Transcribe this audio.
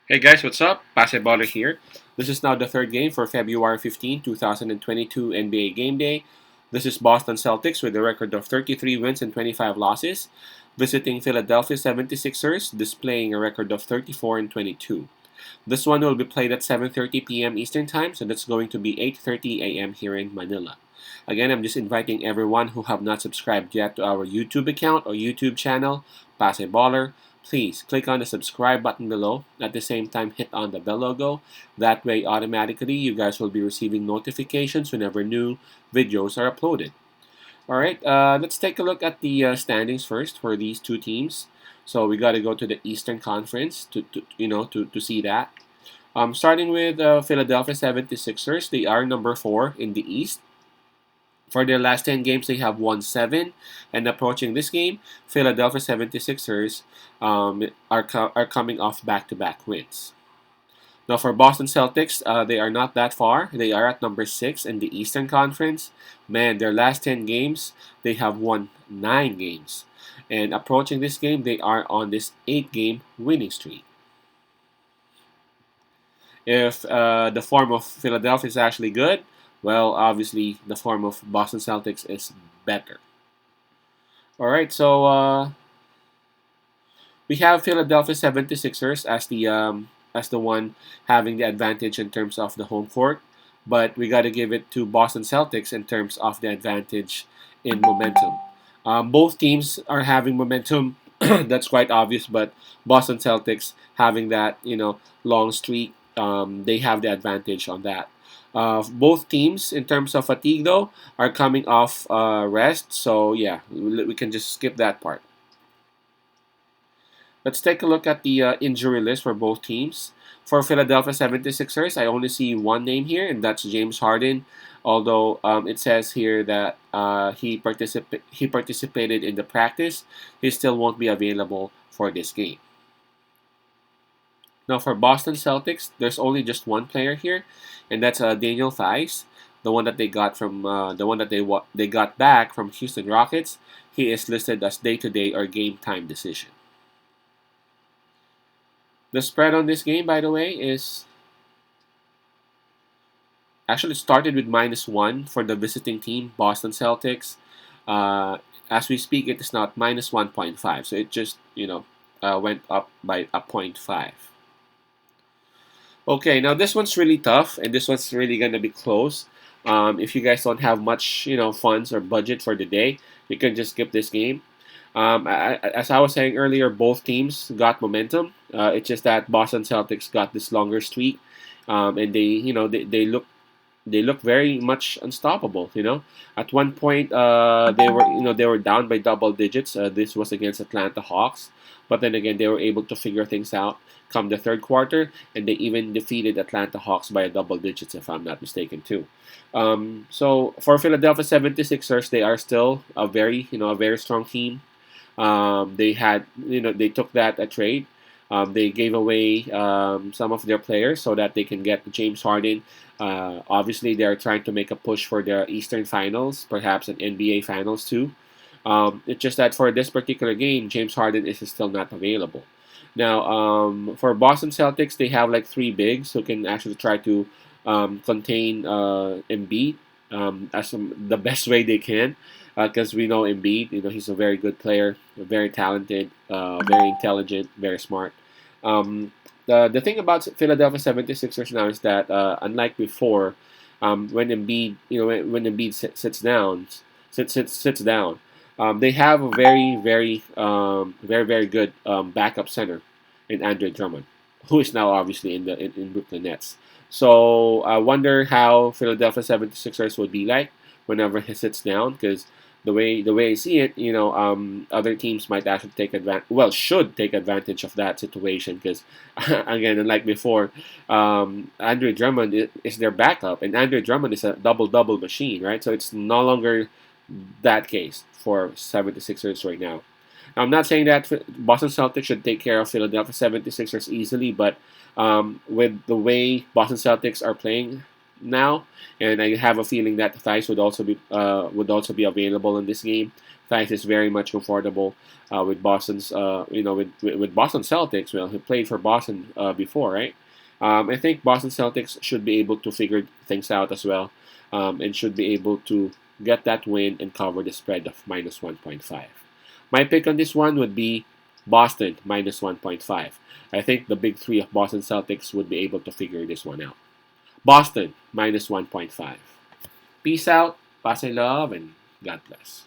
Hey guys, what's up? Baller here. This is now the third game for February 15, 2022 NBA Game Day. This is Boston Celtics with a record of 33 wins and 25 losses, visiting Philadelphia 76ers, displaying a record of 34 and 22. This one will be played at 7:30 p.m. Eastern Time, so that's going to be 8:30 a.m. here in Manila. Again, I'm just inviting everyone who have not subscribed yet to our YouTube account or YouTube channel, Baller. Please click on the subscribe button below. At the same time, hit on the bell logo. That way, automatically, you guys will be receiving notifications whenever new videos are uploaded. All right, let's take a look at the standings first for these two teams. So we got to go to the Eastern Conference to see that. Starting with Philadelphia 76ers, they are number 4 in the East. For their last 10 games, they have won 7. And approaching this game, Philadelphia 76ers are coming off back-to-back wins. Now, for Boston Celtics, they are not that far. They are at number 6 in the Eastern Conference. Man, their last 10 games, they have won 9 games. And approaching this game, they are on this 8-game winning streak. If the form of Philadelphia is actually good, well, obviously the form of Boston Celtics is better. All right, so we have Philadelphia 76ers as the one having the advantage in terms of the home court, but we got to give it to Boston Celtics in terms of the advantage in momentum. Both teams are having momentum. That's quite obvious, but Boston Celtics having that long streak, they have the advantage on that. Both teams, in terms of fatigue, though, are coming off rest. So yeah, we can just skip that part. Let's take a look at the injury list for both teams. For Philadelphia 76ers, I only see one name here, and that's James Harden. Although it says here that he participated in the practice, he still won't be available for this game. Now for Boston Celtics, there's only just one player here, and that's Daniel Theis, the one that they got from the one that they got back from Houston Rockets. He is listed as day-to-day or game-time decision. The spread on this game, by the way, is actually started with -1 for the visiting team, Boston Celtics. As we speak, it is not -1.5, so it just went up by a point 0.5. Okay, now this one's really tough, and this one's really gonna be close. If you guys don't have much, funds or budget for the day, you can just skip this game. As I was saying earlier, both teams got momentum. It's just that Boston Celtics got this longer streak, and they look very much unstoppable. At one point, they were down by double digits. This was against Atlanta Hawks, but then again, they were able to figure things out come the third quarter, and they even defeated Atlanta Hawks by a double digits, if I'm not mistaken, too. So for Philadelphia 76ers, they are still a very strong team. They took that a trade. They gave away some of their players so that they can get James Harden. Obviously, they are trying to make a push for the Eastern Finals, perhaps an NBA Finals too. It's just that for this particular game, James Harden is still not available. Now, for Boston Celtics, they have like 3 bigs who can actually try to contain Embiid the best way they can, because we know Embiid, he's a very good player, very talented, very intelligent, very smart. The thing about Philadelphia 76ers now is that unlike before, when Embiid, when Embiid sits down, they have a very good backup center in Andre Drummond, who is now obviously in Brooklyn Nets. So I wonder how Philadelphia 76ers would be like whenever he sits down, because the way I see it, other teams might actually should take advantage of that situation, because again, unlike before, Andre Drummond is their backup, and Andre Drummond is a double machine, right? So it's no longer that case for 76ers right now. Now, I'm not saying that Boston Celtics should take care of Philadelphia 76ers easily, but with the way Boston Celtics are playing now, and I have a feeling that Theis would also be available in this game. Theis is very much comfortable with Boston's, with Boston Celtics. Well, he played for Boston before, right? I think Boston Celtics should be able to figure things out as well, and should be able to get that win and cover the spread of minus 1.5. My pick on this one would be Boston minus 1.5. I think the big three of Boston Celtics would be able to figure this one out. Boston minus 1.5. Peace out, pass and love, and God bless.